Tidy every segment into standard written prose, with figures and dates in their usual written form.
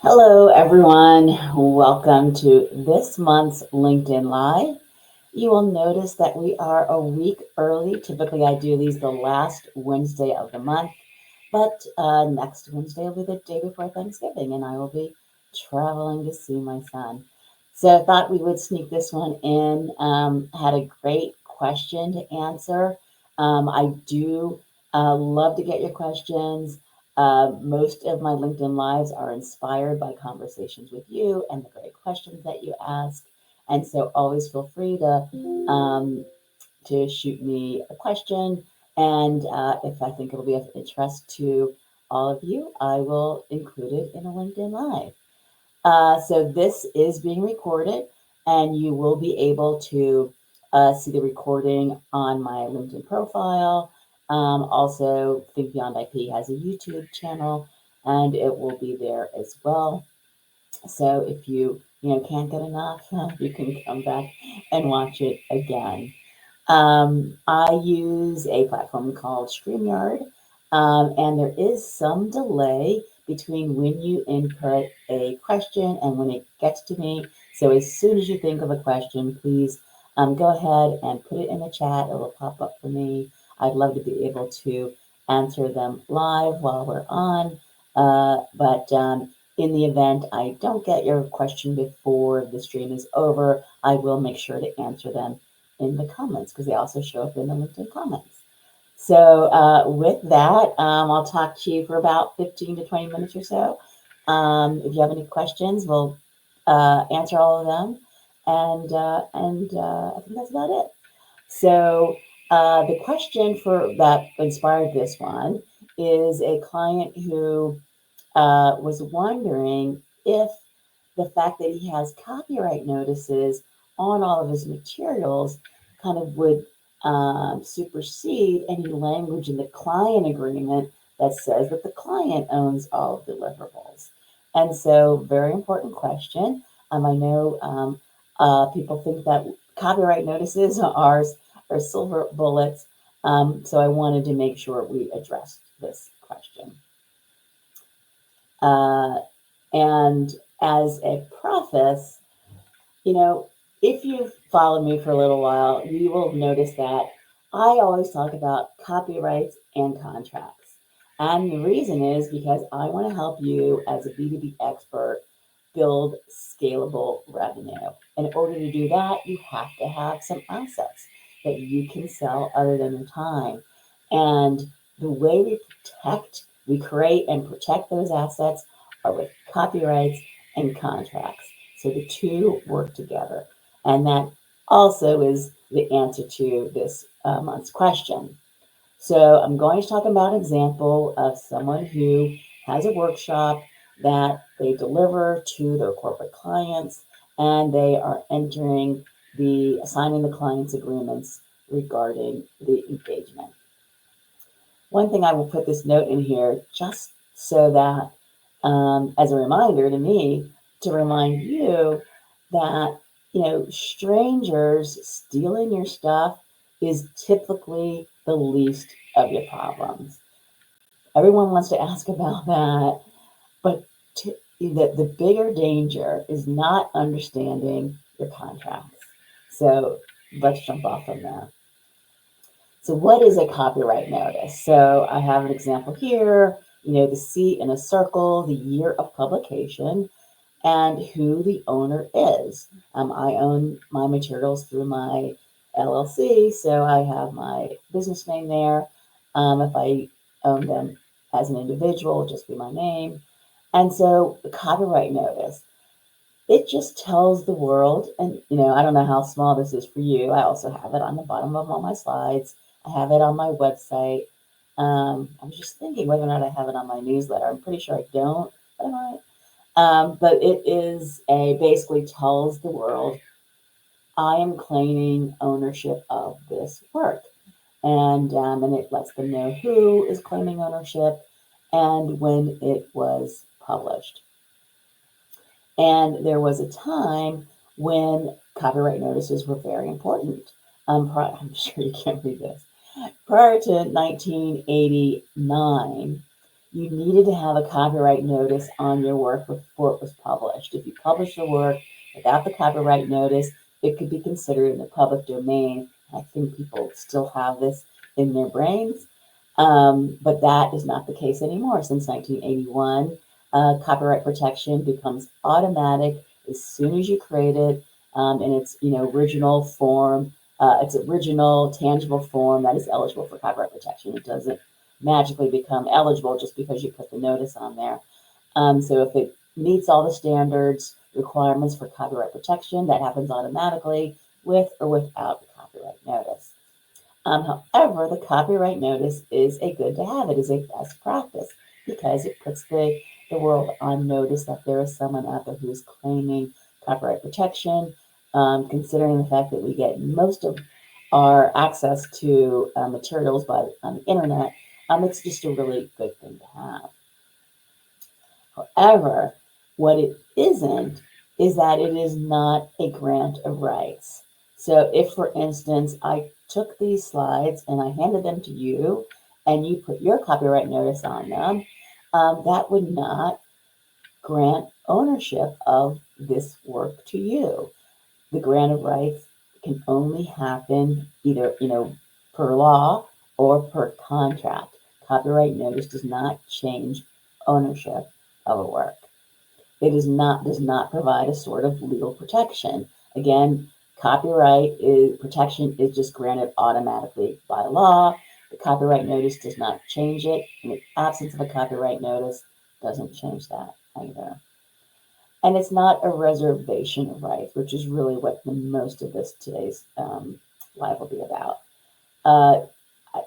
Hello, everyone. Welcome to this month's LinkedIn Live. You will notice that we are a week early. Typically, I do these the last Wednesday of the month, but next Wednesday will be the day before Thanksgiving, and I will be traveling to see my son. So I thought we would sneak this one in. Had a great question to answer. I do love to get your questions. Most of my LinkedIn Lives are inspired by conversations with you and the great questions that you ask. And so always feel free to shoot me a question. And if I think it'll be of interest to all of you, I will include it in a LinkedIn Live. So this is being recorded, and you will be able to see the recording on my LinkedIn profile. Also, Think Beyond IP has a YouTube channel, and it will be there as well. So if you can't get enough, you can come back and watch it again. I use a platform called StreamYard, and there is some delay between when you input a question and when it gets to me. So as soon as you think of a question, please go ahead and put it in the chat. It will pop up for me. I'd love to be able to answer them live while we're on. But in the event I don't get your question before the stream is over, I will make sure to answer them in the comments because they also show up in the LinkedIn comments. So with that, I'll talk to you for about 15 to 20 minutes or so. If you have any questions, we'll answer all of them. And I think that's about it. So the question for that inspired this one is a client who was wondering if the fact that he has copyright notices on all of his materials kind of would supersede any language in the client agreement that says that the client owns all of the deliverables. And so, very important question. I know people think that copyright notices are silver bullets. So I wanted to make sure we addressed this question. Uh, and as a preface, you know, if you've followed me for a little while, you will notice that I always talk about copyrights and contracts. And the reason is because I want to help you as a B2B expert build scalable revenue. And in order to do that, you have to have some assets that you can sell other than your time. And the way we create and protect those assets are with copyrights and contracts. So the two work together. And that also is the answer to this month's question. So I'm going to talk about an example of someone who has a workshop that they deliver to their corporate clients, and they are signing the client's agreements regarding the engagement. One thing I will put this note in here just so that as a reminder to me to remind you that strangers stealing your stuff is typically the least of your problems. Everyone wants to ask about that, but the bigger danger is not understanding your contracts. So let's jump off from there. So what is a copyright notice? So I have an example here, the C in a circle, the year of publication, and who the owner is. I own my materials through my LLC, so I have my business name there. If I own them as an individual, it'll just be my name. And so the copyright notice, it just tells the world, and I don't know how small this is for you. I also have it on the bottom of all my slides. I have it on my website. I was just thinking whether or not I have it on my newsletter. I'm pretty sure I don't, but I might. But it is basically tells the world, I am claiming ownership of this work. And it lets them know who is claiming ownership and when it was published. And there was a time when copyright notices were very important. I'm sure you can't read this. Prior to 1989, you needed to have a copyright notice on your work before it was published. If you publish the work without the copyright notice, it could be considered in the public domain. I think people still have this in their brains, but that is not the case anymore. Since 1981, copyright protection becomes automatic as soon as you create it in its original form, its original tangible form that is eligible for copyright protection. It doesn't magically become eligible just because you put the notice on there. So if it meets all the standards, requirements for copyright protection, that happens automatically with or without the copyright notice. However, the copyright notice is a good to have. It is a best practice because it puts the world on notice that there is someone out there who is claiming copyright protection, considering the fact that we get most of our access to materials by on the internet. It's just a really good thing to have. However, what it isn't is that it is not a grant of rights. So if, for instance, I took these slides and I handed them to you and you put your copyright notice on them, that would not grant ownership of this work to you. The grant of rights can only happen either, per law or per contract. Copyright notice does not change ownership of a work. It does not provide a sort of legal protection. Again, copyright protection is just granted automatically by law. The copyright notice does not change it, and the absence of a copyright notice doesn't change that either. And it's not a reservation of rights, which is really what the most of today's live will be about.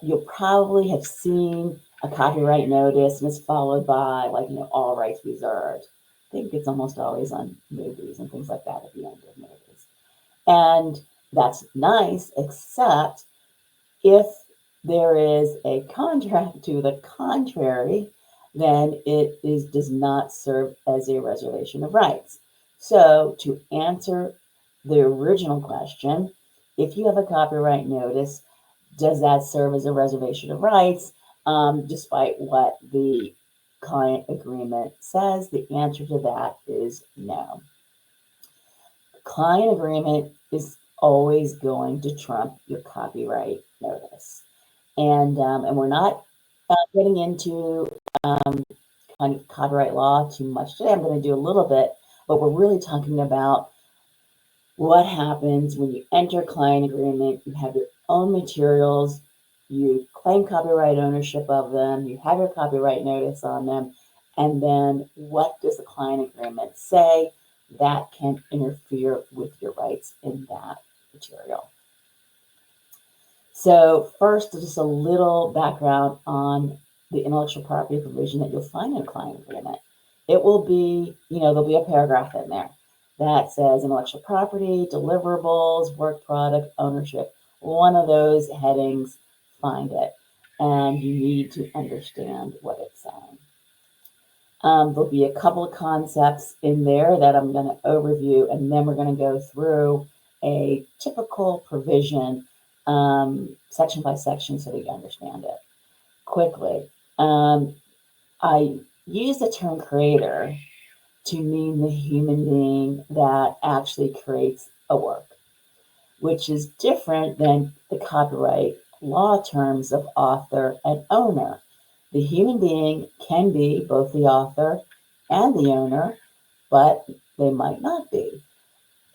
You'll probably have seen a copyright notice and it's followed by all rights reserved. I think it's almost always on movies and things like that at the end of movies. And that's nice, except if there is a contract to the contrary, then does not serve as a reservation of rights. So to answer the original question, if you have a copyright notice, does that serve as a reservation of rights, despite what the client agreement says? The answer to that is no. The client agreement is always going to trump your copyright notice. And we're not getting into kind of copyright law too much today. I'm going to do a little bit, but we're really talking about what happens when you enter a client agreement. You have your own materials, you claim copyright ownership of them, you have your copyright notice on them, and then what does the client agreement say that can interfere with your rights in that material? So first, just a little background on the intellectual property provision that you'll find in a client agreement. It will be, there'll be a paragraph in there that says intellectual property, deliverables, work product, ownership. One of those headings, find it. And you need to understand what it's saying. There'll be a couple of concepts in there that I'm going to overview, and then we're going to go through a typical provision section by section so that you understand it quickly. I use the term creator to mean the human being that actually creates a work, which is different than the copyright law terms of author and owner. The human being can be both the author and the owner, but they might not be.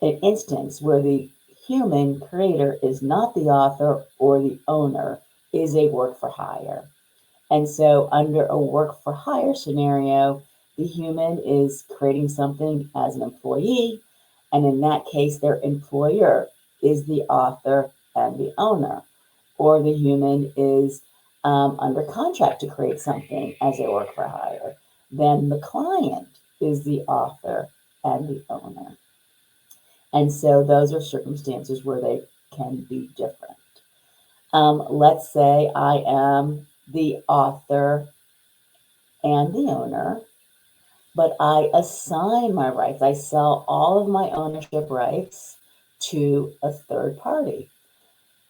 An instance where the human creator is not the author or the owner is a work for hire. And so under a work for hire scenario, the human is creating something as an employee, and in that case, their employer is the author and the owner, or the human is under contract to create something as a work for hire. Then the client is the author and the owner. And so those are circumstances where they can be different. Let's say I am the author and the owner, but I assign my rights. I sell all of my ownership rights to a third party.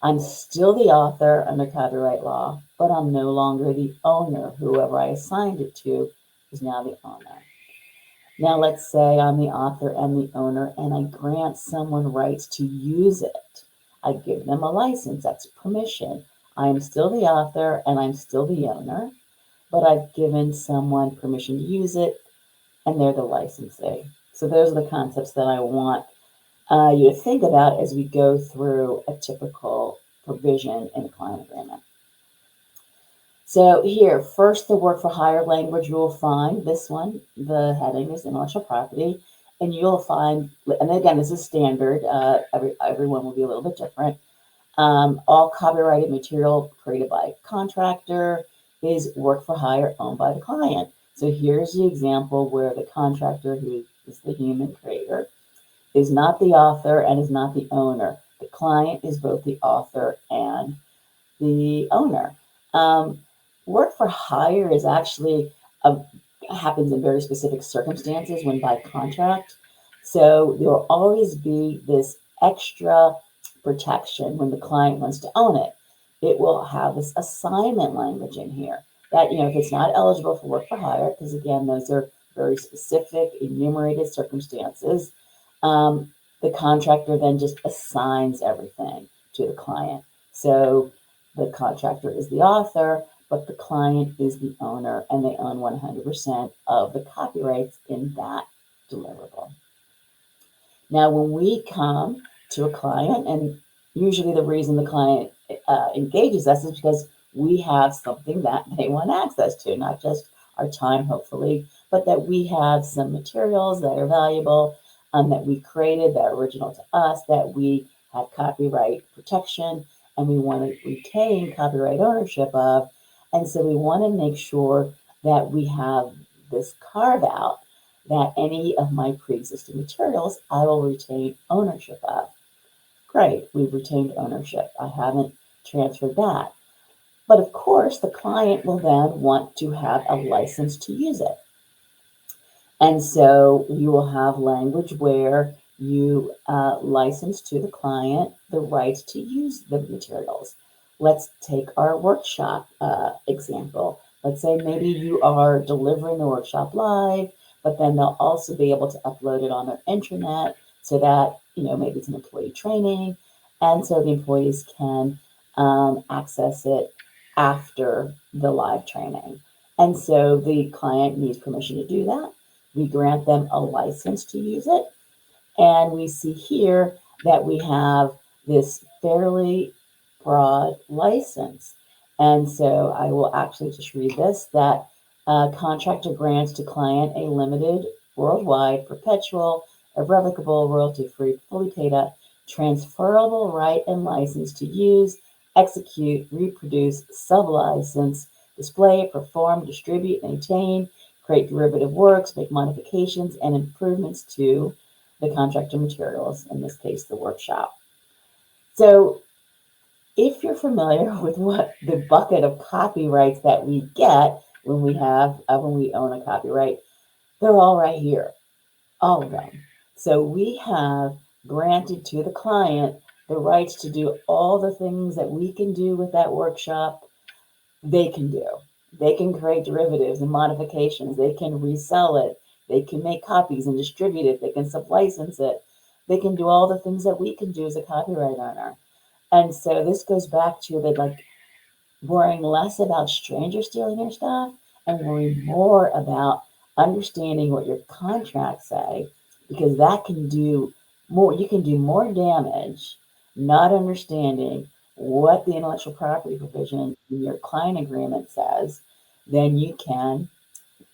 I'm still the author under copyright law, but I'm no longer the owner. Whoever I assigned it to is now the owner. Now, let's say I'm the author and the owner, and I grant someone rights to use it. I give them a license, that's permission. I am still the author and I'm still the owner, but I've given someone permission to use it, and they're the licensee. So those are the concepts that I want you to think about as we go through a typical provision in a client agreement. So here, first, the work for hire language, you will find this one, the heading is intellectual property, and you'll find, and again, this is standard, everyone will be a little bit different. All copyrighted material created by a contractor is work for hire owned by the client. So here's the example where the contractor, who is the human creator, is not the author and is not the owner. The client is both the author and the owner. Work for hire is actually happens in very specific circumstances when by contract. So there will always be this extra protection when the client wants to own it. It will have this assignment language in here that, if it's not eligible for work for hire, because again, those are very specific enumerated circumstances, the contractor then just assigns everything to the client. So the contractor is the author, but the client is the owner, and they own 100% of the copyrights in that deliverable. Now, when we come to a client, and usually the reason the client engages us is because we have something that they want access to, not just our time, hopefully, but that we have some materials that are valuable, that we created, that are original to us, that we have copyright protection, and we want to retain copyright ownership of. And so we want to make sure that we have this carve out that any of my pre-existing materials I will retain ownership of. Great, we've retained ownership. I haven't transferred that. But of course, the client will then want to have a license to use it. And so you will have language where you license to the client the rights to use the materials. Let's take our workshop example. Let's say maybe you are delivering the workshop live, but then they'll also be able to upload it on their intranet so that, maybe it's an employee training. And so the employees can access it after the live training. And so the client needs permission to do that. We grant them a license to use it. And we see here that we have this fairly broad license. And so I will actually just read this, that contractor grants to client a limited, worldwide, perpetual, irrevocable, royalty-free, fully paid up, transferable right and license to use, execute, reproduce, sublicense, display, perform, distribute, maintain, create derivative works, make modifications and improvements to the contractor materials, in this case, the workshop. So if you're familiar with what the bucket of copyrights that we get when we own a copyright, they're all right here, all of them. So we have granted to the client the rights to do all the things that we can do with that workshop, they can do. They can create derivatives and modifications. They can resell it. They can make copies and distribute it. They can sublicense it. They can do all the things that we can do as a copyright owner. And so this goes back to the worrying less about strangers stealing your stuff and worrying more about understanding what your contracts say, because that can do more. You can do more damage not understanding what the intellectual property provision in your client agreement says than you can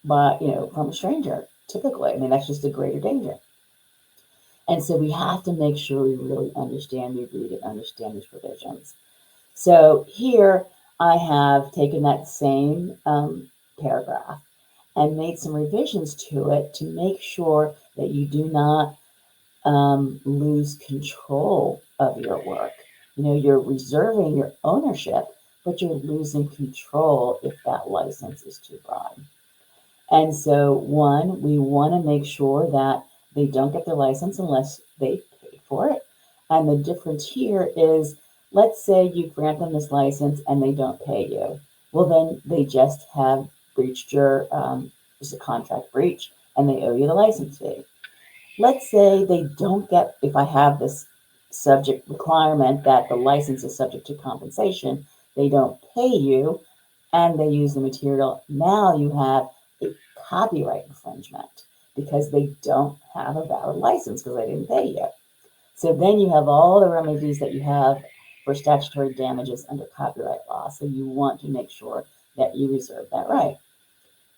from a stranger. Typically, I mean, that's just a greater danger. And so we have to make sure we really understand, we read and understand these provisions. So here I have taken that same paragraph and made some revisions to it to make sure that you do not lose control of your work. You're reserving your ownership, but you're losing control if that license is too broad. And so, one, we want to make sure that they don't get their license unless they pay for it. And the difference here is let's say you grant them this license and they don't pay you. Well, then they just have breached your, it's a contract breach and they owe you the license fee. Let's say they don't get, if I have this subject requirement that the license is subject to compensation, they don't pay you and they use the material. Now you have a copyright infringement because they don't have a valid license because they didn't pay you. So then you have all the remedies that you have for statutory damages under copyright law. So you want to make sure that you reserve that right.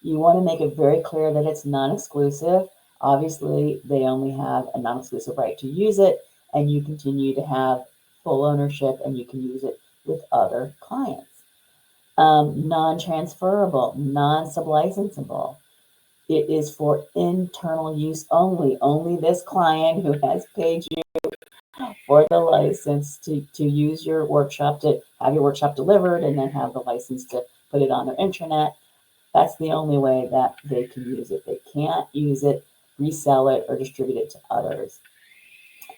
You want to make it very clear that it's non-exclusive. Obviously, they only have a non-exclusive right to use it, and you continue to have full ownership and you can use it with other clients. Non-transferable, non-sublicensable. It is for internal use only. Only this client who has paid you for the license to use your workshop, to have your workshop delivered, and then have the license to put it on their intranet. That's the only way that they can use it. They can't use it, resell it, or distribute it to others.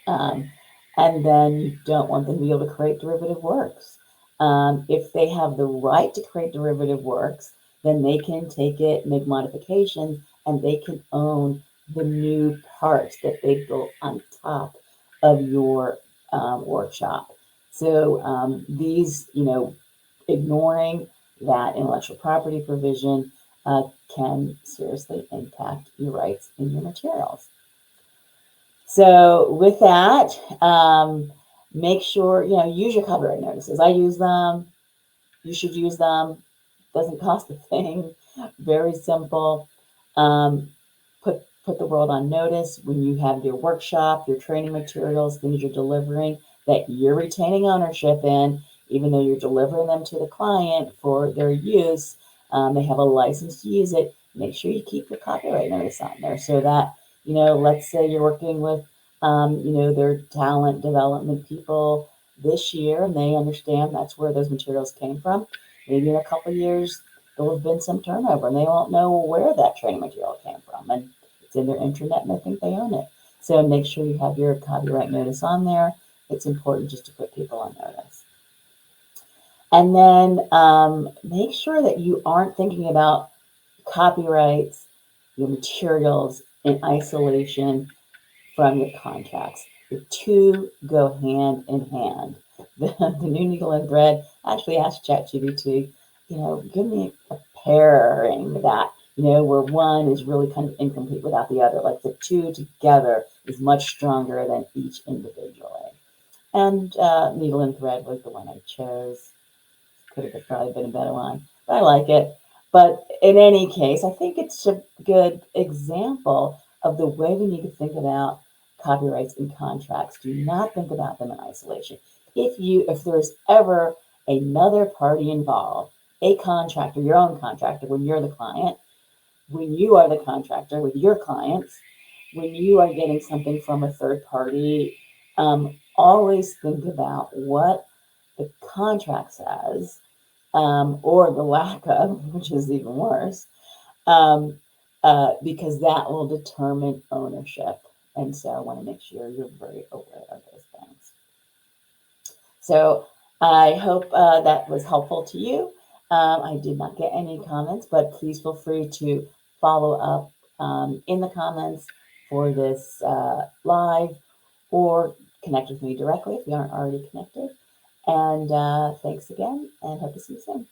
And then you don't want them to be able to create derivative works. If they have the right to create derivative works, then they can take it, make modifications, and they can own the new parts that they built on top of your workshop. So these, ignoring that intellectual property provision can seriously impact your rights in your materials. So with that, make sure, use your copyright notices. I use them. You should use them. Doesn't cost a thing. Very simple. Put the world on notice when you have your workshop, your training materials, things you're delivering that you're retaining ownership in, even though you're delivering them to the client for their use. They have a license to use it. Make sure you keep your copyright notice on there so that, let's say you're working with, their talent development people this year and they understand that's where those materials came from. Maybe in a couple of years, there'll have been some turnover and they won't know where that training material came from. And it's in their intranet and they think they own it. So make sure you have your copyright notice on there. It's important just to put people on notice. And then make sure that you aren't thinking about copyrights, your materials in isolation from your contracts. The two go hand in hand. The new needle and thread actually asked ChatGPT, give me a pairing that, where one is really kind of incomplete without the other. Like the two together is much stronger than each individually. And needle and thread was the one I chose. Could have probably been a better one, but I like it. But in any case, I think it's a good example of the way we need to think about copyrights and contracts. Do not think about them in isolation. If there's ever another party involved, a contractor, your own contractor, when you're the client, when you are the contractor with your clients, when you are getting something from a third party, always think about what the contract says, or the lack of, which is even worse, because that will determine ownership. And so I want to make sure you're very aware of those things. So I hope that was helpful to you. I did not get any comments, but please feel free to follow up in the comments for this live or connect with me directly if you aren't already connected. And thanks again and hope to see you soon.